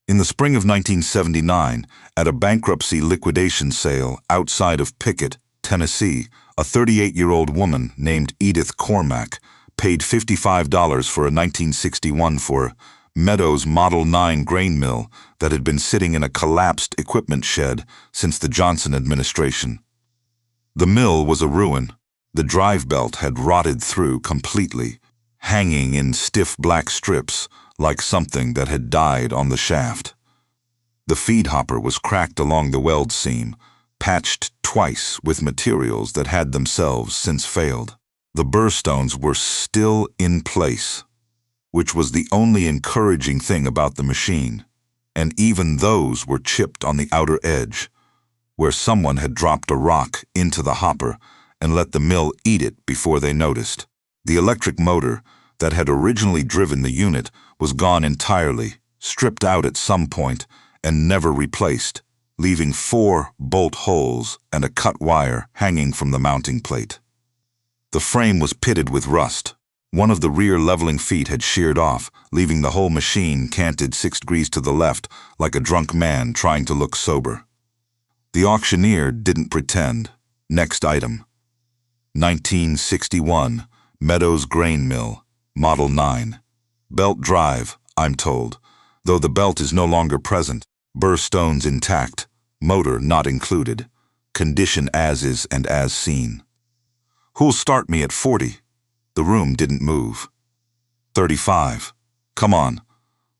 In the spring of 1979, at a bankruptcy liquidation sale outside of Pickett, Tennessee, a 38-year-old woman named Edith Cormack paid $55 for a 1961 Meadows Model 9 grain mill that had been sitting in a collapsed equipment shed since the Johnson administration. The mill was a ruin. The drive belt had rotted through completely, hanging in stiff black strips like something that had died on the shaft. The feed hopper was cracked along the weld seam, patched twice with materials that had themselves since failed. The burr stones were still in place, which was the only encouraging thing about the machine, and even those were chipped on the outer edge, where someone had dropped a rock into the hopper and let the mill eat it before they noticed. The electric motor that had originally driven the unit was gone entirely, stripped out at some point, and never replaced, leaving 4 bolt holes and a cut wire hanging from the mounting plate. The frame was pitted with rust. One of the rear leveling feet had sheared off, leaving the whole machine canted 6 degrees to the left like a drunk man trying to look sober. The auctioneer didn't pretend. Next item. 1961, Meadows Grain Mill, Model 9. Belt drive, I'm told, though the belt is no longer present. Burr stones intact, motor not included. Condition as is and as seen. Who'll start me at 40? The room didn't move. 35. Come on.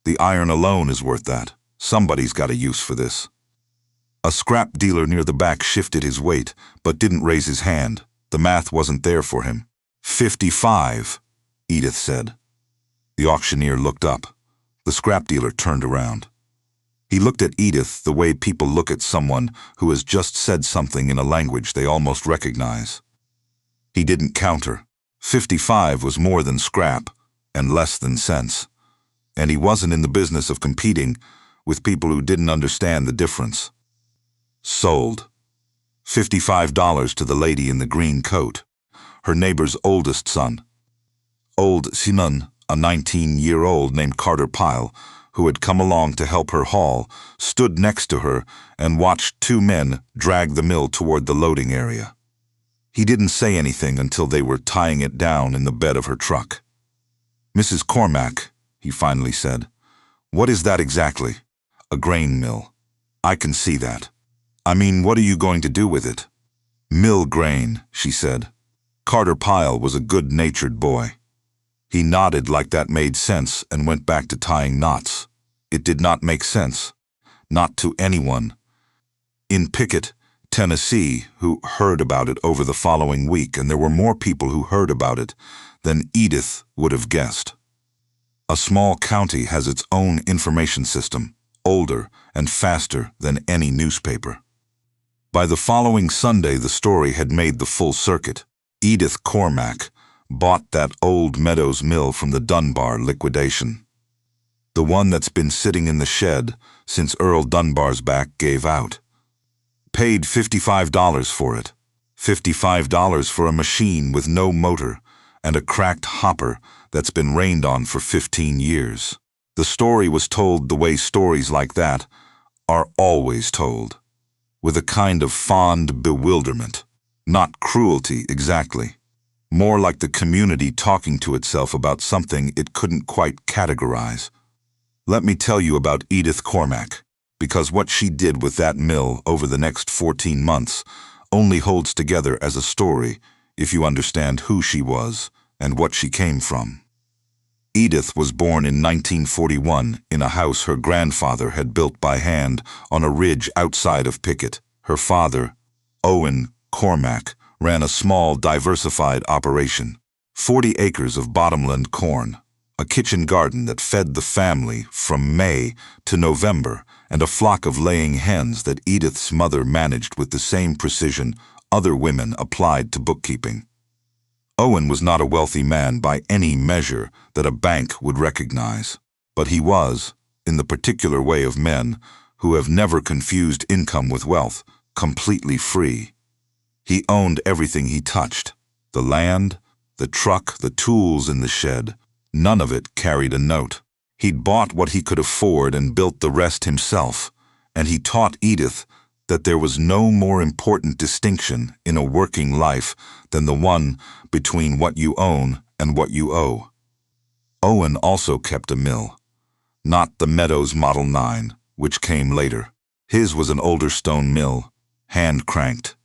The iron alone is worth that. Somebody's got a use for this. A scrap dealer near the back shifted his weight, but didn't raise his hand. The math wasn't there for him. 55, Edith said. The auctioneer looked up. The scrap dealer turned around. He looked at Edith the way people look at someone who has just said something in a language they almost recognize. He didn't counter. 55 was more than scrap and less than sense, and he wasn't in the business of competing with people who didn't understand the difference. Sold. $55 to the lady in the green coat, her neighbor's oldest son. Old Simon, a 19-year-old named Carter Pyle, who had come along to help her haul, stood next to her and watched 2 men drag the mill toward the loading area. He didn't say anything until they were tying it down in the bed of her truck. "Mrs. Cormack," he finally said, "what is that exactly?" "A grain mill. I can see that. I mean, what are you going to do with it?" "Mill grain," she said. Carter Pyle was a good-natured boy. He nodded like that made sense and went back to tying knots. It did not make sense. Not to anyone. In Pickett, Tennessee, who heard about it over the following week, and there were more people who heard about it than Edith would have guessed. A small county has its own information system, older and faster than any newspaper. By the following Sunday, the story had made the full circuit. Edith Cormack bought that old Meadows mill from the Dunbar liquidation. The one that's been sitting in the shed since Earl Dunbar's back gave out. Paid $55 for it. $55 for a machine with no motor and a cracked hopper that's been rained on for 15 years. The story was told the way stories like that are always told, with a kind of fond bewilderment. Not cruelty exactly. More like the community talking to itself about something it couldn't quite categorize. Let me tell you about Edith Cormack, because what she did with that mill over the next 14 months only holds together as a story if you understand who she was and what she came from. Edith was born in 1941 in a house her grandfather had built by hand on a ridge outside of Pickett. Her father, Owen Cormack, ran a small, diversified operation. 40 acres of bottomland corn, a kitchen garden that fed the family from May to November, and a flock of laying hens that Edith's mother managed with the same precision other women applied to bookkeeping. Owen was not a wealthy man by any measure that a bank would recognize, but he was, in the particular way of men who have never confused income with wealth, completely free. He owned everything he touched, the land, the truck, the tools in the shed. None of it carried a note. He'd bought what he could afford and built the rest himself, and he taught Edith that there was no more important distinction in a working life than the one between what you own and what you owe. Owen also kept a mill. Not the Meadows Model 9, which came later. His was an older stone mill, hand-cranked,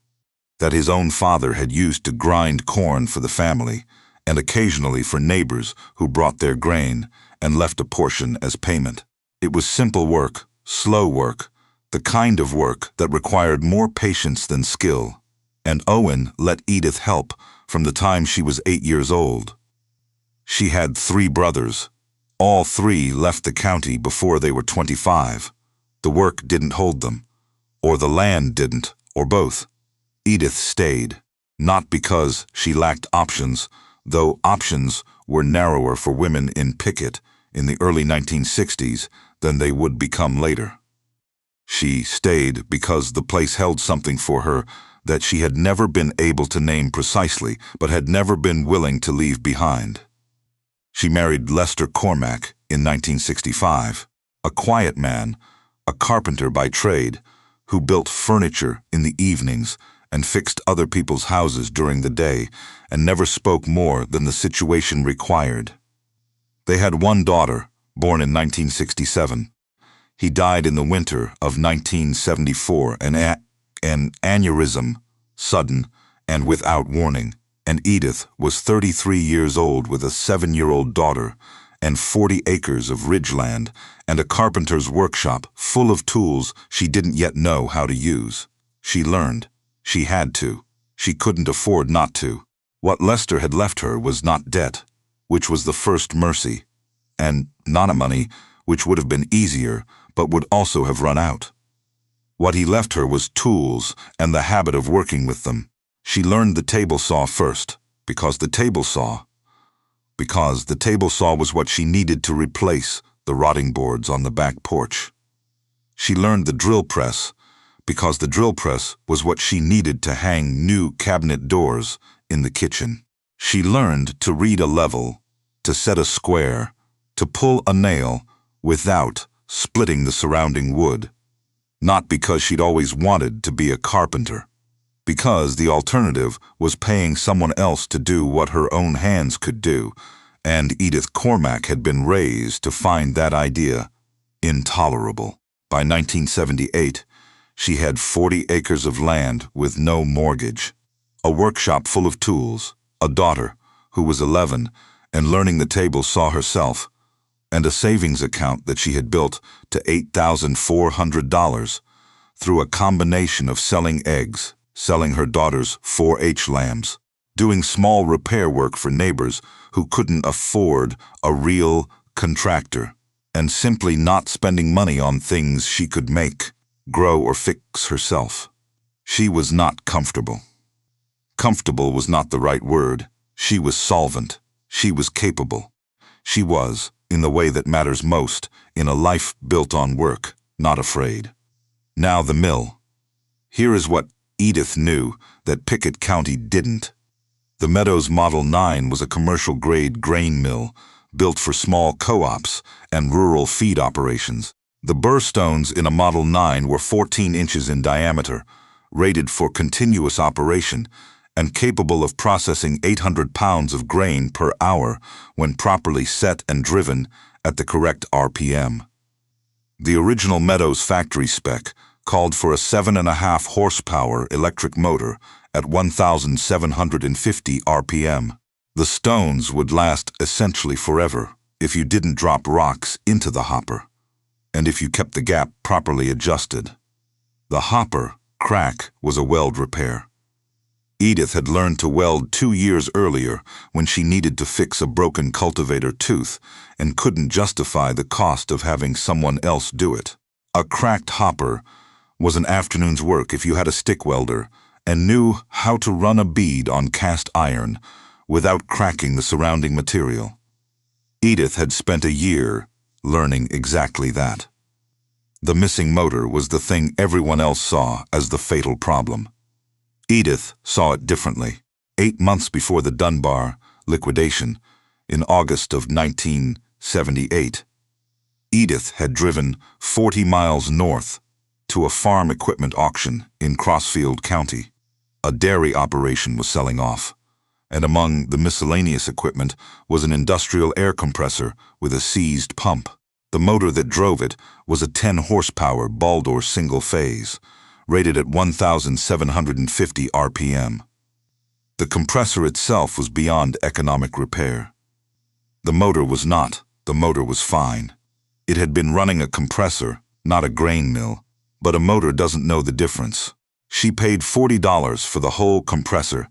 that his own father had used to grind corn for the family, and occasionally for neighbors who brought their grain and left a portion as payment. It was simple work, slow work, the kind of work that required more patience than skill, and Owen let Edith help from the time she was 8 years old. She had 3 brothers. All 3 left the county before they were 25. The work didn't hold them, or the land didn't, or both. Edith stayed, not because she lacked options, though options were narrower for women in picket in the early 1960s than they would become later. She stayed because the place held something for her that she had never been able to name precisely, but had never been willing to leave behind. She married Lester Cormack in 1965, a quiet man, a carpenter by trade, who built furniture in the evenings and fixed other people's houses during the day, and never spoke more than the situation required. They had 1 daughter, born in 1967. He died in the winter of 1974, an aneurysm, sudden and without warning, and Edith was 33 years old with a 7-year-old daughter and 40 acres of ridgeland and a carpenter's workshop full of tools she didn't yet know how to use. She learned. She had to. She couldn't afford not to. What Lester had left her was not debt, which was the first mercy, and not money, which would have been easier, but would also have run out. What he left her was tools and the habit of working with them. She learned the table saw first, because the table saw was what she needed to replace the rotting boards on the back porch. She learned the drill press, because the drill press was what she needed to hang new cabinet doors in the kitchen. She learned to read a level, to set a square, to pull a nail without splitting the surrounding wood. Not because she'd always wanted to be a carpenter, because the alternative was paying someone else to do what her own hands could do, and Edith Cormack had been raised to find that idea intolerable. By 1978, she had 40 acres of land with no mortgage, a workshop full of tools, a daughter who was 11 and learning the table saw herself, and a savings account that she had built to $8,400 through a combination of selling eggs, selling her daughter's 4-H lambs, doing small repair work for neighbors who couldn't afford a real contractor, and simply not spending money on things she could make, grow, or fix herself. She was not comfortable. Comfortable was not the right word. She was solvent. She was capable. She was, in the way that matters most, in a life built on work, not afraid. Now the mill. Here is what Edith knew that Pickett County didn't. The Meadows Model 9 was a commercial-grade grain mill built for small co-ops and rural feed operations. The burr stones in a Model 9 were 14 inches in diameter, rated for continuous operation, and capable of processing 800 pounds of grain per hour when properly set and driven at the correct RPM. The original Meadows factory spec called for a 7.5 horsepower electric motor at 1,750 RPM. The stones would last essentially forever if you didn't drop rocks into the hopper, and if you kept the gap properly adjusted. The hopper crack was a weld repair. Edith had learned to weld 2 years earlier when she needed to fix a broken cultivator tooth and couldn't justify the cost of having someone else do it. A cracked hopper was an afternoon's work if you had a stick welder and knew how to run a bead on cast iron without cracking the surrounding material. Edith had spent a year learning exactly that. The missing motor was the thing everyone else saw as the fatal problem. Edith saw it differently. 8 months before the Dunbar liquidation, in August of 1978, Edith had driven 40 miles north to a farm equipment auction in Crossfield County. A dairy operation was selling off, and among the miscellaneous equipment was an industrial air compressor with a seized pump. The motor that drove it was a 10-horsepower Baldor single-phase, rated at 1,750 RPM. The compressor itself was beyond economic repair. The motor was not. The motor was fine. It had been running a compressor, not a grain mill, but a motor doesn't know the difference. She paid $40 for the whole compressor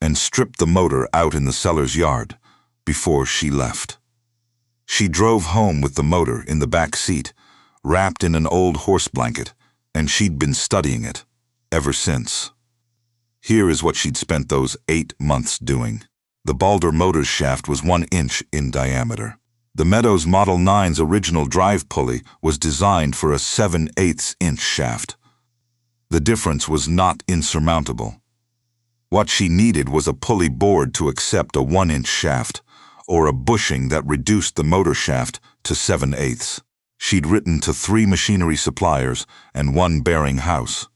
and stripped the motor out in the seller's yard before she left. She drove home with the motor in the back seat, wrapped in an old horse blanket, and she'd been studying it ever since. Here is what she'd spent those 8 months doing. The Baldor motor's shaft was 1 inch in diameter. The Meadows Model 9's original drive pulley was designed for a 7/8 inch shaft. The difference was not insurmountable. What she needed was a pulley board to accept a 1 inch shaft, or a bushing that reduced the motor shaft to 7/8. She'd written to 3 machinery suppliers and 1 bearing house.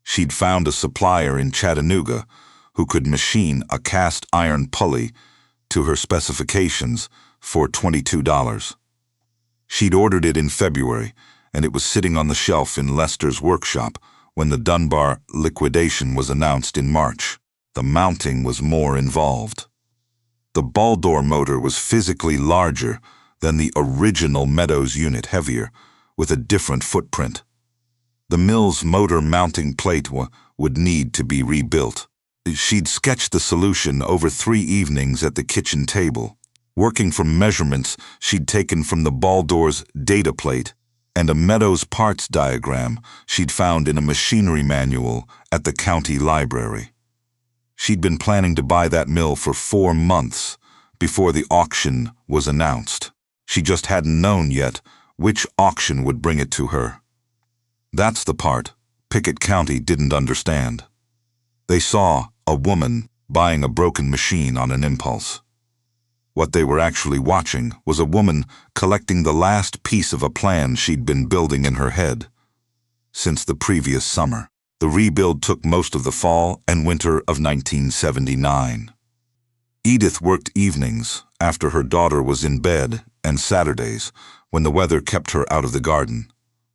She'd found a supplier in Chattanooga who could machine a cast iron pulley to her specifications for $22. She'd ordered it in February, and it was sitting on the shelf in Lester's workshop when the Dunbar liquidation was announced in March. The mounting was more involved. The Baldor motor was physically larger than the original Meadows unit, heavier, with a different footprint. The mill's motor mounting plate would need to be rebuilt. She'd sketched the solution over 3 evenings at the kitchen table, working from measurements she'd taken from the Baldor's data plate and a Meadows parts diagram she'd found in a machinery manual at the county library. She'd been planning to buy that mill for 4 months before the auction was announced. She just hadn't known yet which auction would bring it to her. That's the part Pickett County didn't understand. They saw a woman buying a broken machine on an impulse. What they were actually watching was a woman collecting the last piece of a plan she'd been building in her head since the previous summer. The rebuild took most of the fall and winter of 1979. Edith worked evenings after her daughter was in bed and Saturdays when the weather kept her out of the garden.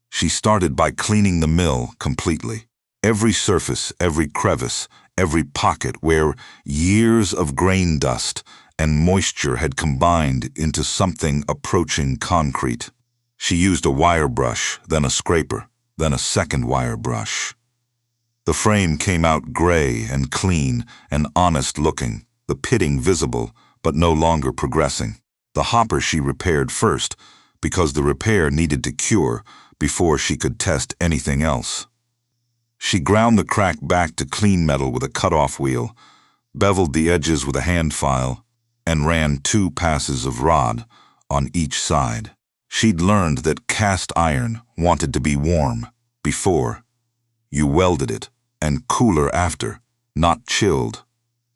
She started by cleaning the mill completely. Every surface, every crevice, every pocket where years of grain dust and moisture had combined into something approaching concrete. She used a wire brush, then a scraper, then a second wire brush. The frame came out gray and clean and honest-looking, the pitting visible but no longer progressing. The hopper she repaired first, because the repair needed to cure before she could test anything else. She ground the crack back to clean metal with a cut-off wheel, beveled the edges with a hand file, and ran 2 passes of rod on each side. She'd learned that cast iron wanted to be warm before you welded it, and cooler after, not chilled,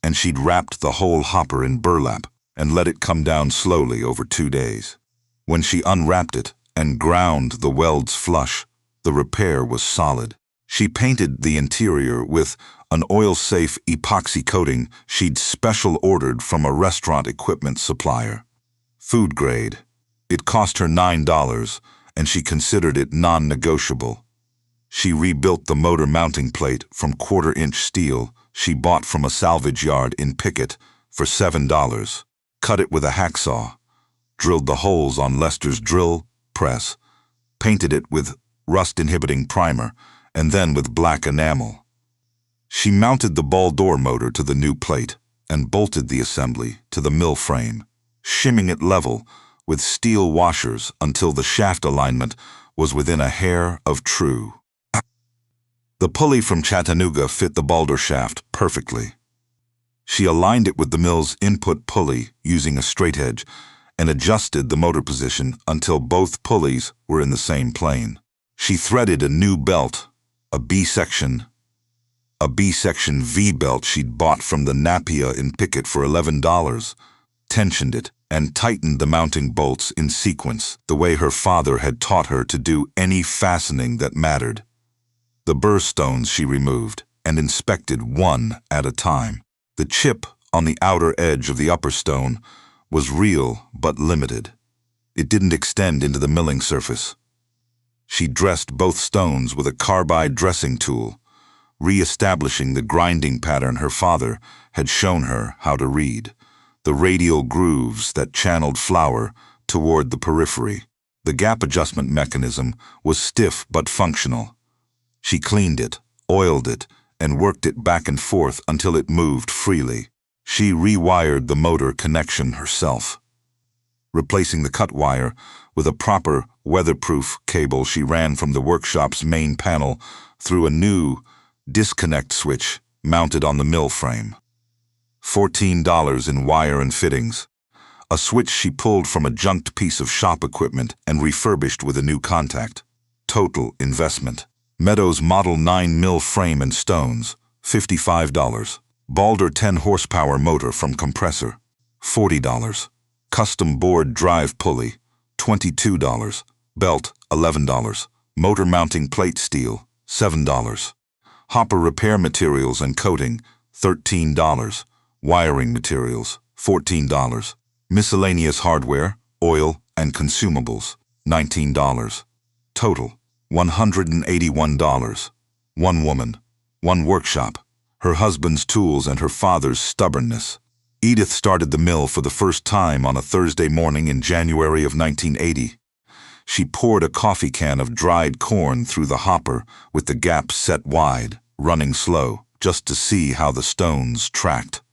and she'd wrapped the whole hopper in burlap and let it come down slowly over 2 days. When she unwrapped it and ground the welds flush, the repair was solid. She painted the interior with an oil-safe epoxy coating she'd special ordered from a restaurant equipment supplier. Food grade. It cost her $9, and she considered it non-negotiable. She rebuilt the motor mounting plate from 1/4-inch steel she bought from a salvage yard in Pickett for $7, cut it with a hacksaw, drilled the holes on Lester's drill press, painted it with rust-inhibiting primer, and then with black enamel. She mounted the Baldor motor to the new plate and bolted the assembly to the mill frame, shimming it level with steel washers until the shaft alignment was within a hair of true. The pulley from Chattanooga fit the Baldor shaft perfectly. She aligned it with the mill's input pulley using a straight edge and adjusted the motor position until both pulleys were in the same plane. She threaded a new belt, a B-section V-belt she'd bought from the Napia in Pickett for $11, tensioned it, and tightened the mounting bolts in sequence, the way her father had taught her to do any fastening that mattered. The burr stones she removed and inspected one at a time. The chip on the outer edge of the upper stone was real but limited. It didn't extend into the milling surface. She dressed both stones with a carbide dressing tool, re-establishing the grinding pattern her father had shown her how to read, the radial grooves that channeled flour toward the periphery. The gap adjustment mechanism was stiff but functional. She cleaned it, oiled it, and worked it back and forth until it moved freely. She rewired the motor connection herself. Replacing the cut wire with a proper weatherproof cable, she ran from the workshop's main panel through a new disconnect switch mounted on the mill frame. $14 in wire and fittings, a switch she pulled from a junked piece of shop equipment and refurbished with a new contact. Total investment: Meadows Model 9 mill frame and stones, $55. Balder 10 horsepower motor from compressor, $40. Custom board drive pulley, $22. Belt, $11. Motor mounting plate steel, $7. Hopper repair materials and coating, $13. Wiring materials, $14. Miscellaneous hardware, oil, and consumables, $19. Total, $181. One woman, one workshop, her husband's tools and her father's stubbornness. Edith started the mill for the first time on a Thursday morning in January of 1980. She poured a coffee can of dried corn through the hopper with the gap set wide, running slow, just to see how the stones tracked.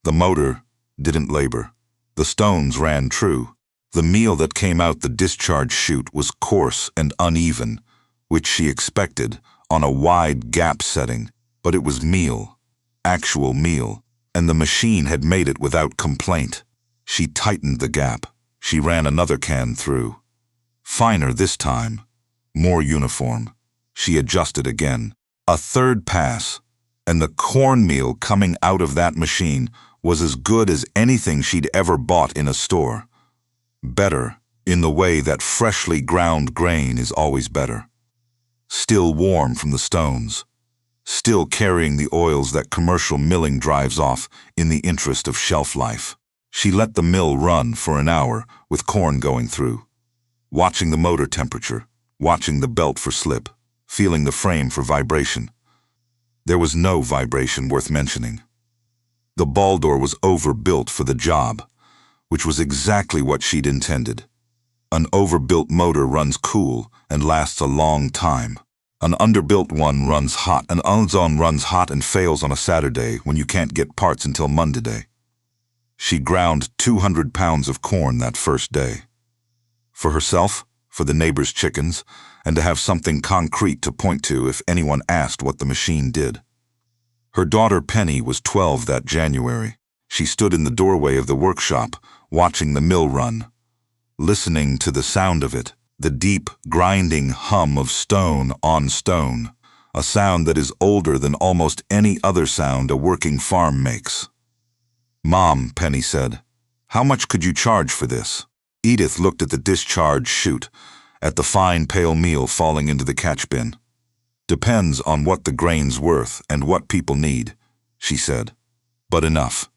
The motor didn't labor. The stones ran true. The meal that came out the discharge chute was coarse and uneven, which she expected on a wide gap setting, but it was meal, actual meal, and the machine had made it without complaint. She tightened the gap. She ran another can through. Finer this time, more uniform. She adjusted again. A third pass, and the cornmeal coming out of that machine was as good as anything she'd ever bought in a store. Better, in the way that freshly ground grain is always better. Still warm from the stones. Still carrying the oils that commercial milling drives off in the interest of shelf life. She let the mill run for an hour with corn going through, watching the motor temperature, watching the belt for slip, feeling the frame for vibration. There was no vibration worth mentioning. The Balder was overbuilt for the job, which was exactly what she'd intended. An overbuilt motor runs cool and lasts a long time. An underbuilt one runs hot. An unzone runs hot and fails on a Saturday when you can't get parts until Monday. She ground 200 pounds of corn that first day. For herself, for the neighbors' chickens, and to have something concrete to point to if anyone asked what the machine did. Her daughter Penny was 12 that January. She stood in the doorway of the workshop, watching the mill run, listening to the sound of it, the deep, grinding hum of stone on stone, a sound that is older than almost any other sound a working farm makes. "Mom," Penny said, "how much could you charge for this?" Edith looked at the discharge chute, at the fine pale meal falling into the catch bin. "Depends on what the grain's worth and what people need," she said. "But enough."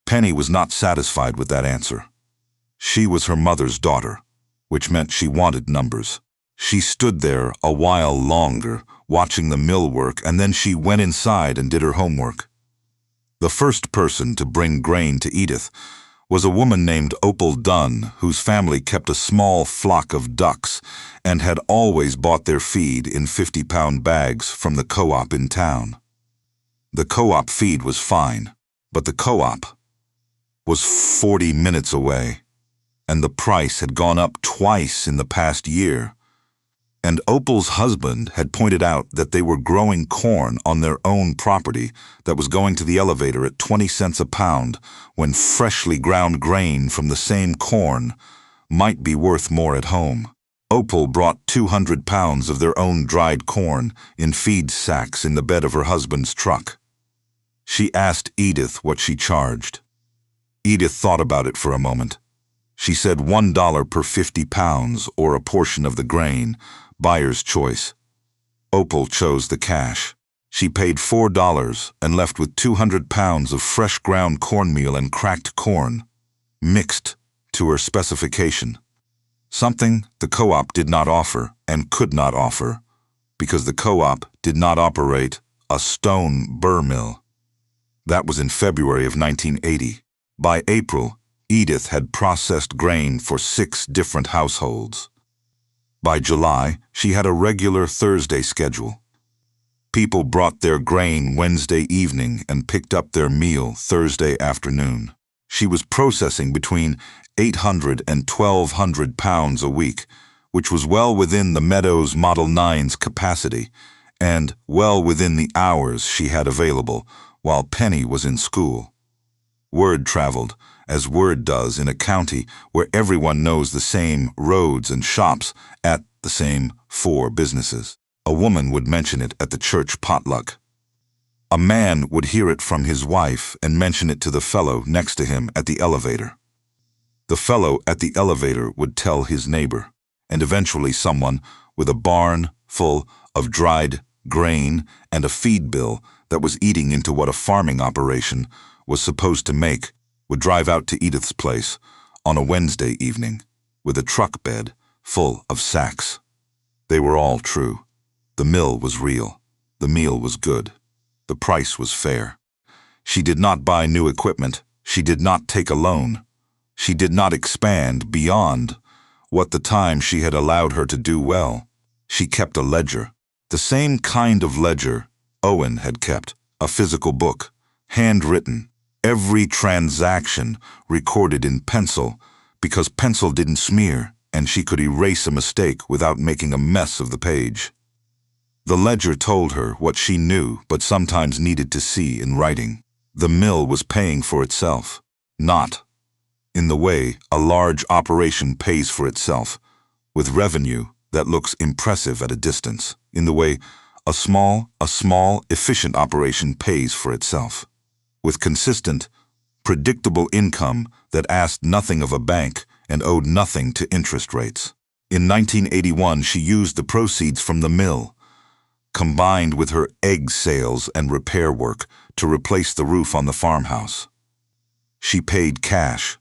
Penny was not satisfied with that answer. She was her mother's daughter, which meant she wanted numbers. She stood there a while longer, watching the mill work, and then she went inside and did her homework. The first person to bring grain to Edith was a woman named Opal Dunn, whose family kept a small flock of ducks and had always bought their feed in 50-pound bags from the co-op in town. The co-op feed was fine, but the co-op was 40 minutes away, and the price had gone up twice in the past year. And Opal's husband had pointed out that they were growing corn on their own property that was going to the elevator at 20 cents a pound when freshly ground grain from the same corn might be worth more at home. Opal brought 200 pounds of their own dried corn in feed sacks in the bed of her husband's truck. She asked Edith what she charged. Edith thought about it for a moment. She said $1 per 50 pounds or a portion of the grain, buyer's choice. Opal chose the cash. She paid $4 and left with 200 pounds of fresh ground cornmeal and cracked corn, mixed to her specification. Something the co-op did not offer and could not offer, because the co-op did not operate a stone burr mill. That was in February of 1980. By April, Edith had processed grain for 6 different households. By July, she had a regular Thursday schedule. People brought their grain Wednesday evening and picked up their meal Thursday afternoon. She was processing between 800 and 1,200 pounds a week, which was well within the Meadows Model 9's capacity and well within the hours she had available while Penny was in school. Word traveled, as word does in a county where everyone knows the same roads and shops at the same 4 businesses. A woman would mention it at the church potluck. A man would hear it from his wife and mention it to the fellow next to him at the elevator. The fellow at the elevator would tell his neighbor, and eventually someone with a barn full of dried grain and a feed bill that was eating into what a farming operation was supposed to make would drive out to Edith's place on a Wednesday evening with a truck bed full of sacks. They were all true. The mill was real. The meal was good. The price was fair. She did not buy new equipment. She did not take a loan. She did not expand beyond what the time she had allowed her to do well. She kept a ledger, the same kind of ledger Owen had kept, a physical book, handwritten, every transaction recorded in pencil, because pencil didn't smear and she could erase a mistake without making a mess of the page. The ledger told her what she knew but sometimes needed to see in writing. The mill was paying for itself, not in the way a large operation pays for itself, with revenue that looks impressive at a distance, in the way a small, efficient operation pays for itself, with consistent, predictable income that asked nothing of a bank and owed nothing to interest rates. In 1981, she used the proceeds from the mill, combined with her egg sales and repair work, to replace the roof on the farmhouse. She paid cash.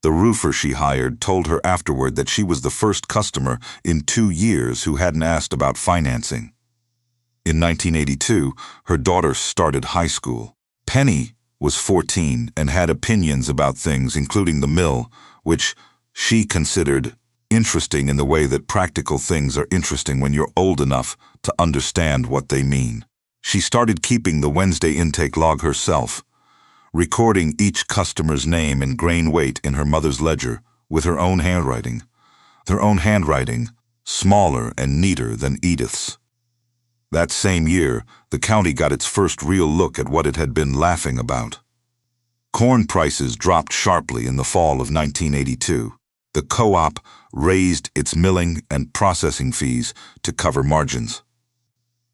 The roofer she hired told her afterward that she was the first customer in 2 years who hadn't asked about financing. In 1982, her daughter started high school. Penny was 14 and had opinions about things, including the mill, which she considered interesting in the way that practical things are interesting when you're old enough to understand what they mean. She started keeping the Wednesday intake log herself, recording each customer's name and grain weight in her mother's ledger with her own handwriting. Her own handwriting, smaller and neater than Edith's. That same year, the county got its first real look at what it had been laughing about. Corn prices dropped sharply in the fall of 1982. The co-op raised its milling and processing fees to cover margins.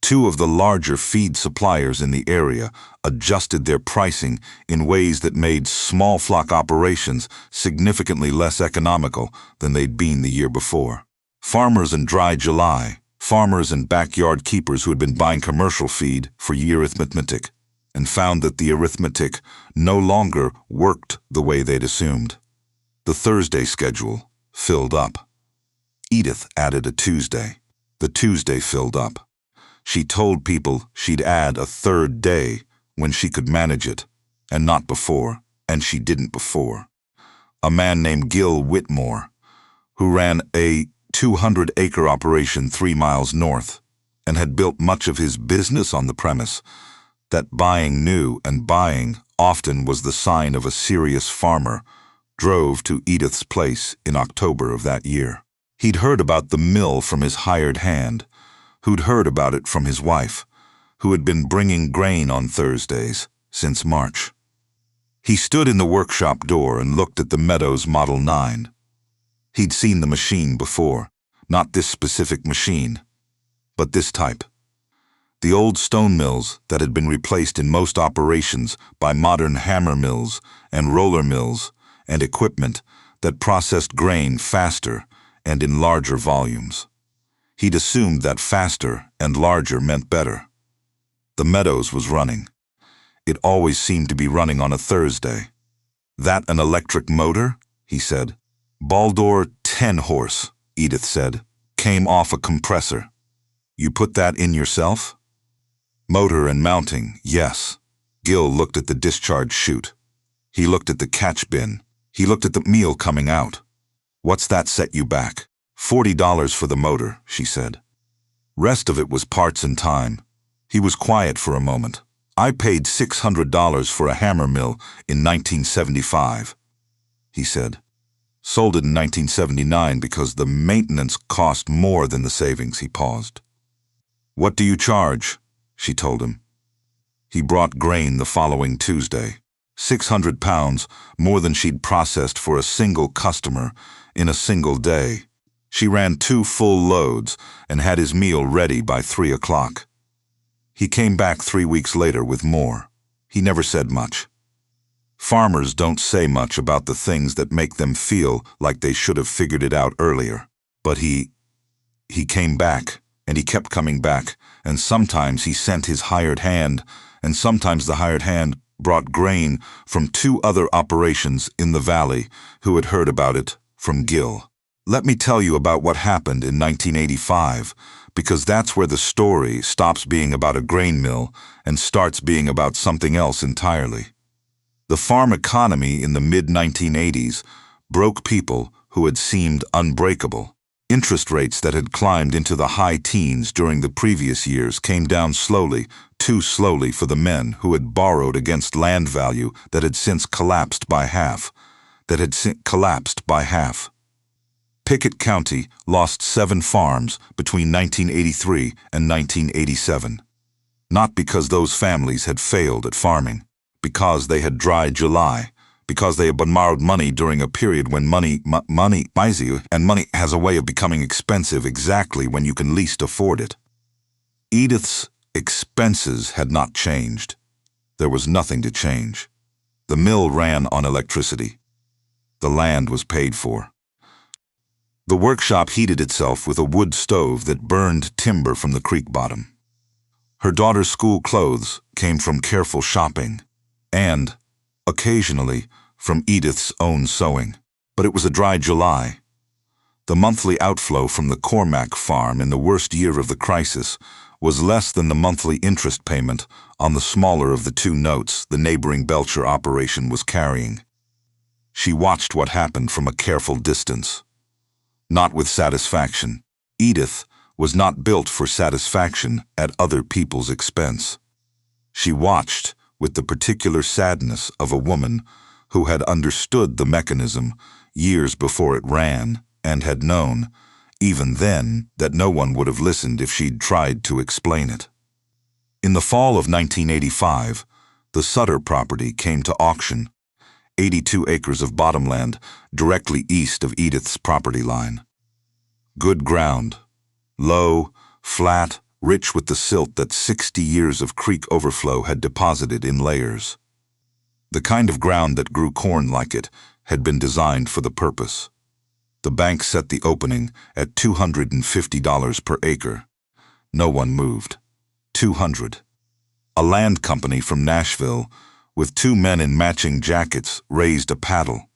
2 of the larger feed suppliers in the area adjusted their pricing in ways that made small flock operations significantly less economical than they'd been the year before. Farmers in Dry July, farmers and backyard keepers who had been buying commercial feed for year arithmetic, and found that the arithmetic no longer worked the way they'd assumed. The Thursday schedule filled up. Edith added a Tuesday. The Tuesday filled up. She told people she'd add a 3rd day when she could manage it, and not before, and she didn't before. A man named Gil Whitmore, who ran a 200-acre operation 3 miles north, and had built much of his business on the premise that buying new and buying often was the sign of a serious farmer, drove to Edith's place in October of that year. He'd heard about the mill from his hired hand, who'd heard about it from his wife, who had been bringing grain on Thursdays since March. He stood in the workshop door and looked at the Meadows Model 9. He'd seen the machine before, not this specific machine, but this type. The old stone mills that had been replaced in most operations by modern hammer mills and roller mills and equipment that processed grain faster and in larger volumes. He'd assumed that faster and larger meant better. The Meadows was running. It always seemed to be running on a Thursday. That an electric motor? He said. Baldor 10 horse, Edith said. Came off a compressor. You put that in yourself? Motor and mounting, yes. Gil looked at the discharge chute. He looked at the catch bin. He looked at the meal coming out. What's that set you back? $40 for the motor, she said. Rest of it was parts and time. He was quiet for a moment. I paid $600 for a hammer mill in 1975, he said. Sold it in 1979 because the maintenance cost more than the savings, he paused. What do you charge? She told him. He brought grain the following Tuesday. 600 pounds, more than she'd processed for a single customer in a single day. She ran 2 full loads and had his meal ready by 3 o'clock. He came back 3 weeks later with more. He never said much. Farmers don't say much about the things that make them feel like they should have figured it out earlier. But he came back, and he kept coming back, and sometimes he sent his hired hand, and sometimes the hired hand brought grain from 2 other operations in the valley who had heard about it from Gil. Let me tell you about what happened in 1985, because that's where the story stops being about a grain mill and starts being about something else entirely. The farm economy in the mid-1980s broke people who had seemed unbreakable. Interest rates that had climbed into the high teens during the previous years came down slowly, too slowly for the men who had borrowed against land value that had since collapsed by half. Pickett County lost 7 farms between 1983 and 1987. Not because those families had failed at farming, because they had dry July, because they had borrowed money during a period when money has a way of becoming expensive exactly when you can least afford it. Edith's expenses had not changed. There was nothing to change. The mill ran on electricity. The land was paid for. The workshop heated itself with a wood stove that burned timber from the creek bottom. Her daughter's school clothes came from careful shopping, and, occasionally, from Edith's own sewing. But it was a dry July. The monthly outflow from the Cormack farm in the worst year of the crisis was less than the monthly interest payment on the smaller of the 2 notes the neighboring Belcher operation was carrying. She watched what happened from a careful distance. Not with satisfaction. Edith was not built for satisfaction at other people's expense. She watched with the particular sadness of a woman who had understood the mechanism years before it ran and had known, even then, that no one would have listened if she'd tried to explain it. In the fall of 1985, the Sutter property came to auction, 82 acres of bottomland directly east of Edith's property line. Good ground, low, flat, rich with the silt that 60 years of creek overflow had deposited in layers. The kind of ground that grew corn like it had been designed for the purpose. The bank set the opening at $250 per acre. No one moved. 200. A land company from Nashville, with 2 men in matching jackets, raised a paddle.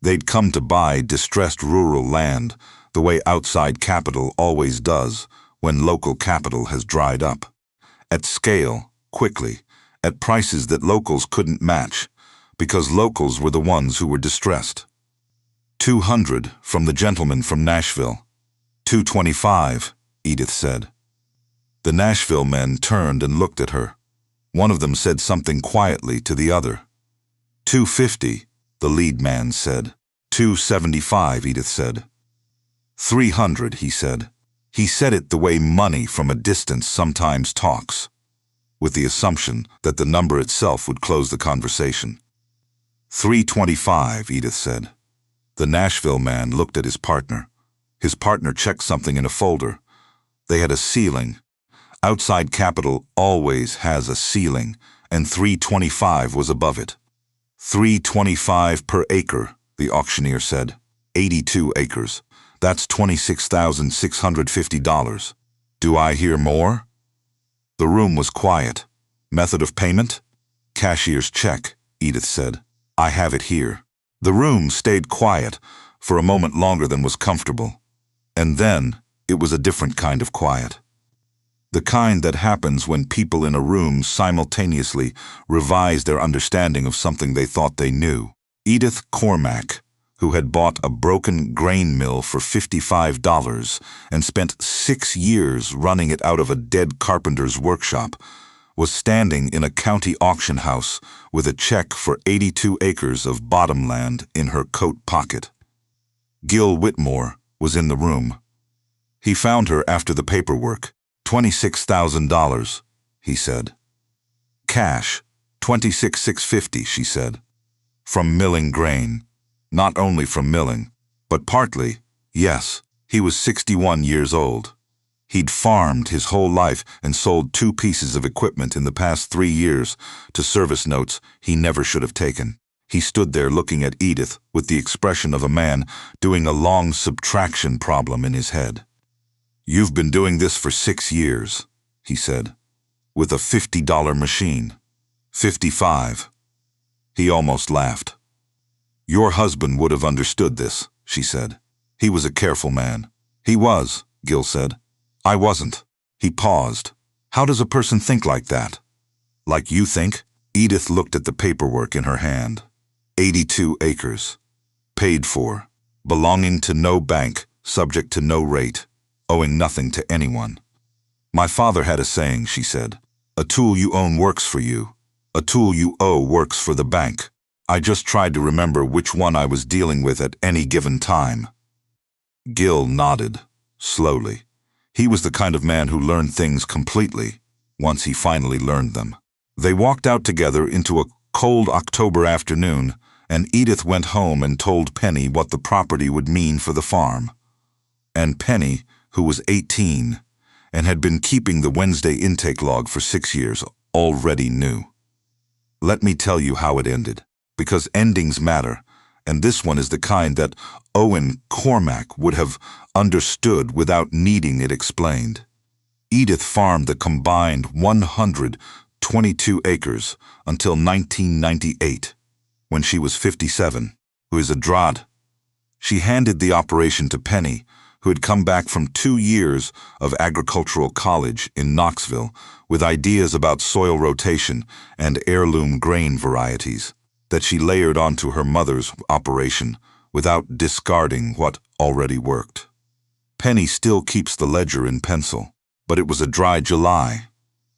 They'd come to buy distressed rural land the way outside capital always does when local capital has dried up. At scale, quickly, at prices that locals couldn't match, because locals were the ones who were distressed. 200 from the gentleman from Nashville. 225, Edith said. The Nashville men turned and looked at her. One of them said something quietly to the other. 250, the lead man said. 275, Edith said. 300, he said. He said it the way money from a distance sometimes talks, with the assumption that the number itself would close the conversation. 325, Edith said. The Nashville man looked at his partner. His partner checked something in a folder. They had a ceiling. Outside capital always has a ceiling, and 325 was above it. 325 per acre, the auctioneer said. 82 acres. That's $26,650. Do I hear more? The room was quiet. Method of payment? Cashier's check, Edith said. I have it here. The room stayed quiet for a moment longer than was comfortable. And then it was a different kind of quiet. The kind that happens when people in a room simultaneously revise their understanding of something they thought they knew. Edith Cormack, who had bought a broken grain mill for $55 and spent 6 years running it out of a dead carpenter's workshop, was standing in a county auction house with a check for 82 acres of bottomland in her coat pocket. Gil Whitmore was in the room. He found her after the paperwork. $26,000, he said. Cash, $26,650, she said. From milling grain. Not only from milling, but partly, yes, he was 61 years old. He'd farmed his whole life and sold 2 pieces of equipment in the past 3 years to service notes he never should have taken. He stood there looking at Edith with the expression of a man doing a long subtraction problem in his head. You've been doing this for 6 years, he said, with a $50 machine. 55. He almost laughed. Your husband would have understood this, she said. He was a careful man. He was, Gil said. I wasn't. He paused. How does a person think like that? Like you think? Edith looked at the paperwork in her hand. 82 acres. Paid for. Belonging to no bank, subject to no rate, owing nothing to anyone. My father had a saying, she said. A tool you own works for you. A tool you owe works for the bank. I just tried to remember which one I was dealing with at any given time. Gil nodded, slowly. He was the kind of man who learned things completely, once he finally learned them. They walked out together into a cold October afternoon, and Edith went home and told Penny what the property would mean for the farm. And Penny, who was 18, and had been keeping the Wednesday intake log for 6 years, already knew. Let me tell you how it ended. Because endings matter, and this one is the kind that Owen Cormack would have understood without needing it explained. Edith farmed the combined 122 acres until 1998, when she was 57, who is a drought. She handed the operation to Penny, who had come back from 2 years of agricultural college in Knoxville with ideas about soil rotation and heirloom grain varieties that she layered onto her mother's operation without discarding what already worked. Penny still keeps the ledger in pencil, but it was a dry July.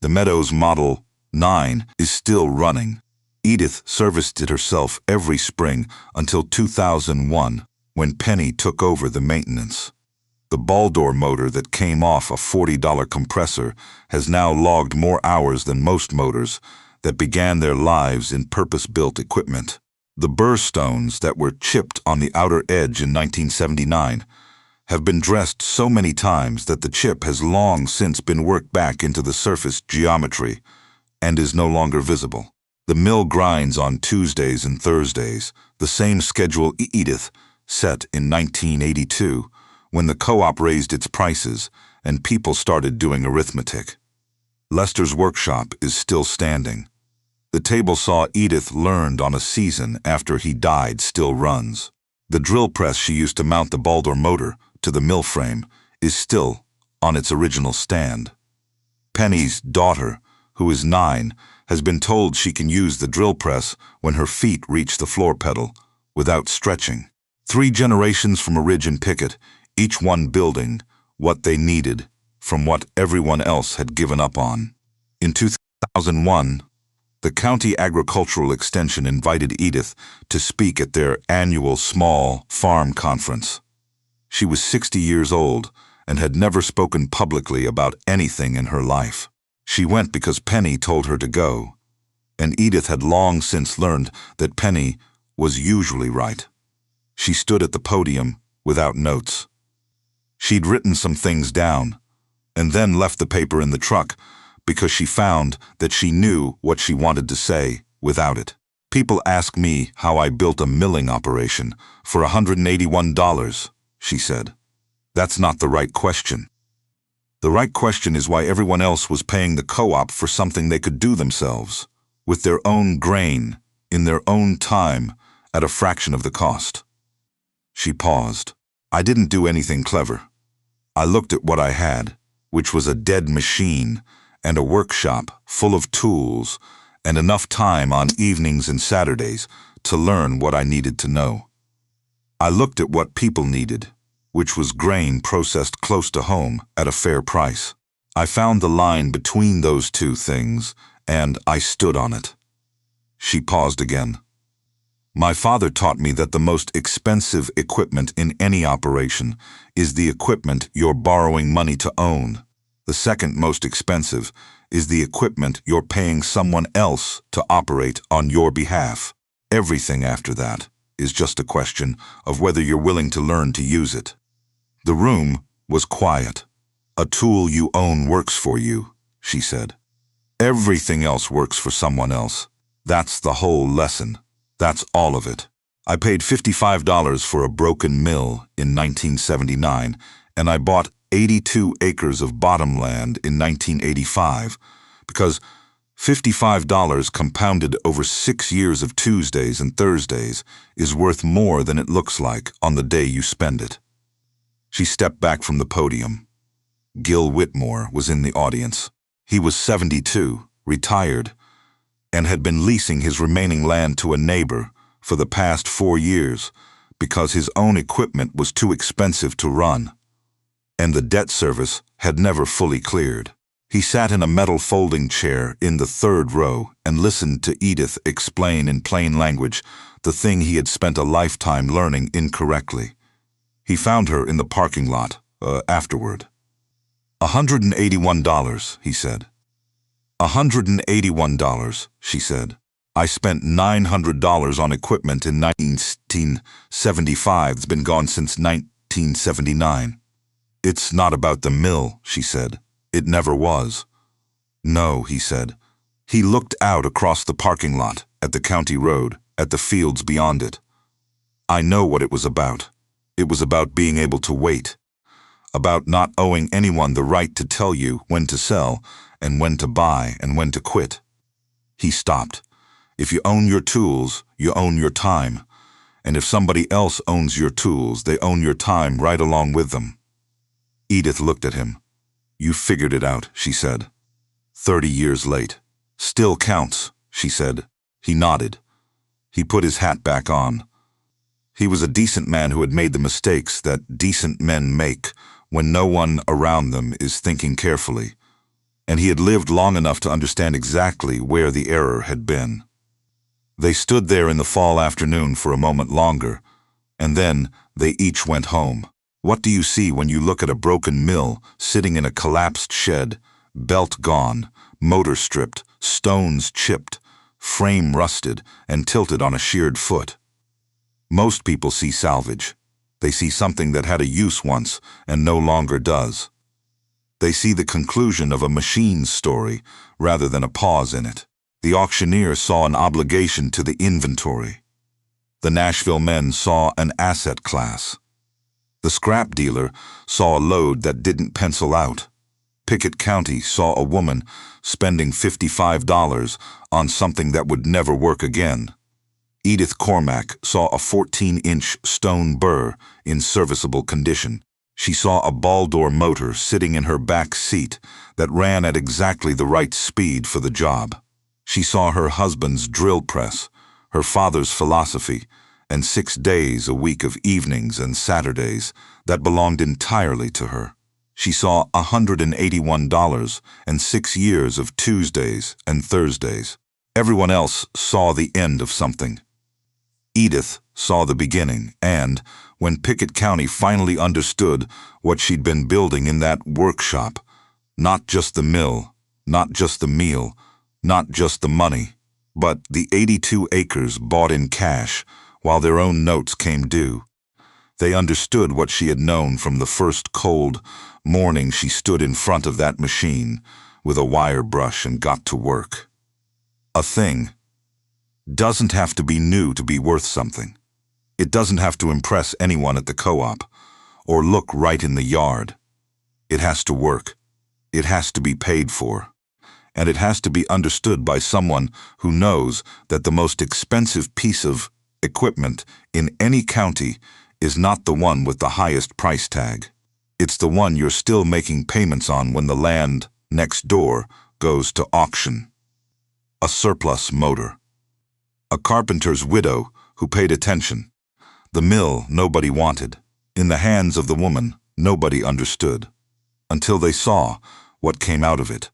The Meadows Model 9 is still running. Edith serviced it herself every spring until 2001, when Penny took over the maintenance. The ball-door motor that came off a $40 compressor has now logged more hours than most motors that began their lives in purpose-built equipment. The burr stones that were chipped on the outer edge in 1979 have been dressed so many times that the chip has long since been worked back into the surface geometry and is no longer visible. The mill grinds on Tuesdays and Thursdays, the same schedule Edith set in 1982 when the co-op raised its prices and people started doing arithmetic. Lester's workshop is still standing. The table saw Edith learned on a season after he died still runs. The drill press she used to mount the ball-door motor to the mill frame is still on its original stand. Penny's daughter, who is 9, has been told she can use the drill press when her feet reach the floor pedal without stretching. 3 generations from a ridge and picket, each one building what they needed from what everyone else had given up on. In 2001, the County Agricultural Extension invited Edith to speak at their annual small farm conference. She was 60 years old and had never spoken publicly about anything in her life. She went because Penny told her to go, and Edith had long since learned that Penny was usually right. She stood at the podium without notes. She'd written some things down, and then left the paper in the truck because she found that she knew what she wanted to say without it. People ask me how I built a milling operation for $181, she said. That's not the right question. The right question is why everyone else was paying the co-op for something they could do themselves, with their own grain, in their own time, at a fraction of the cost. She paused. I didn't do anything clever. I looked at what I had, which was a dead machine and a workshop full of tools and enough time on evenings and Saturdays to learn what I needed to know. I looked at what people needed, which was grain processed close to home at a fair price. I found the line between those two things, and I stood on it. She paused again. My father taught me that the most expensive equipment in any operation is the equipment you're borrowing money to own. The second most expensive is the equipment you're paying someone else to operate on your behalf. Everything after that is just a question of whether you're willing to learn to use it. The room was quiet. A tool you own works for you, she said. Everything else works for someone else. That's the whole lesson. That's all of it. I paid $55 for a broken mill in 1979, and I bought 82 acres of bottomland in 1985, because $55 compounded over 6 years of Tuesdays and Thursdays is worth more than it looks like on the day you spend it. She stepped back from the podium. Gil Whitmore was in the audience. He was 72, retired, and had been leasing his remaining land to a neighbor for the past 4 years because his own equipment was too expensive to run, and the debt service had never fully cleared. He sat in a metal folding chair in the third row and listened to Edith explain in plain language the thing he had spent a lifetime learning incorrectly. He found her in the parking lot afterward. $181, he said. $181, she said. I spent $900 on equipment in 1975. It's been gone since 1979. It's not about the mill, she said. It never was. No, he said. He looked out across the parking lot, at the county road, at the fields beyond it. I know what it was about. It was about being able to wait. About not owing anyone the right to tell you when to sell and when to buy and when to quit. He stopped. If you own your tools, you own your time. And if somebody else owns your tools, they own your time right along with them. Edith looked at him. You figured it out, she said. 30 years late. Still counts, she said. He nodded. He put his hat back on. He was a decent man who had made the mistakes that decent men make when no one around them is thinking carefully, and he had lived long enough to understand exactly where the error had been. They stood there in the fall afternoon for a moment longer, and then they each went home. What do you see when you look at a broken mill sitting in a collapsed shed, belt gone, motor stripped, stones chipped, frame rusted, and tilted on a sheared foot? Most people see salvage. They see something that had a use once and no longer does. They see the conclusion of a machine's story rather than a pause in it. The auctioneer saw an obligation to the inventory. The Nashville men saw an asset class. The scrap dealer saw a load that didn't pencil out. Pickett County saw a woman spending $55 on something that would never work again. Edith Cormack saw a 14-inch stone burr in serviceable condition. She saw a ball-door motor sitting in her back seat that ran at exactly the right speed for the job. She saw her husband's drill press, her father's philosophy, and 6 days a week of evenings and Saturdays that belonged entirely to her. She saw $181 and 6 years of Tuesdays and Thursdays. Everyone else saw the end of something. Edith saw the beginning, and when Pickett County finally understood what she'd been building in that workshop, not just the mill, not just the meal, not just the money, but the 82 acres bought in cash while their own notes came due, they understood what she had known from the first cold morning she stood in front of that machine with a wire brush and got to work. A thing doesn't have to be new to be worth something. It doesn't have to impress anyone at the co-op or look right in the yard. It has to work. It has to be paid for. And it has to be understood by someone who knows that the most expensive piece of equipment in any county is not the one with the highest price tag. It's the one you're still making payments on when the land next door goes to auction. A surplus motor. A carpenter's widow who paid attention. The mill nobody wanted. In the hands of the woman nobody understood. Until they saw what came out of it.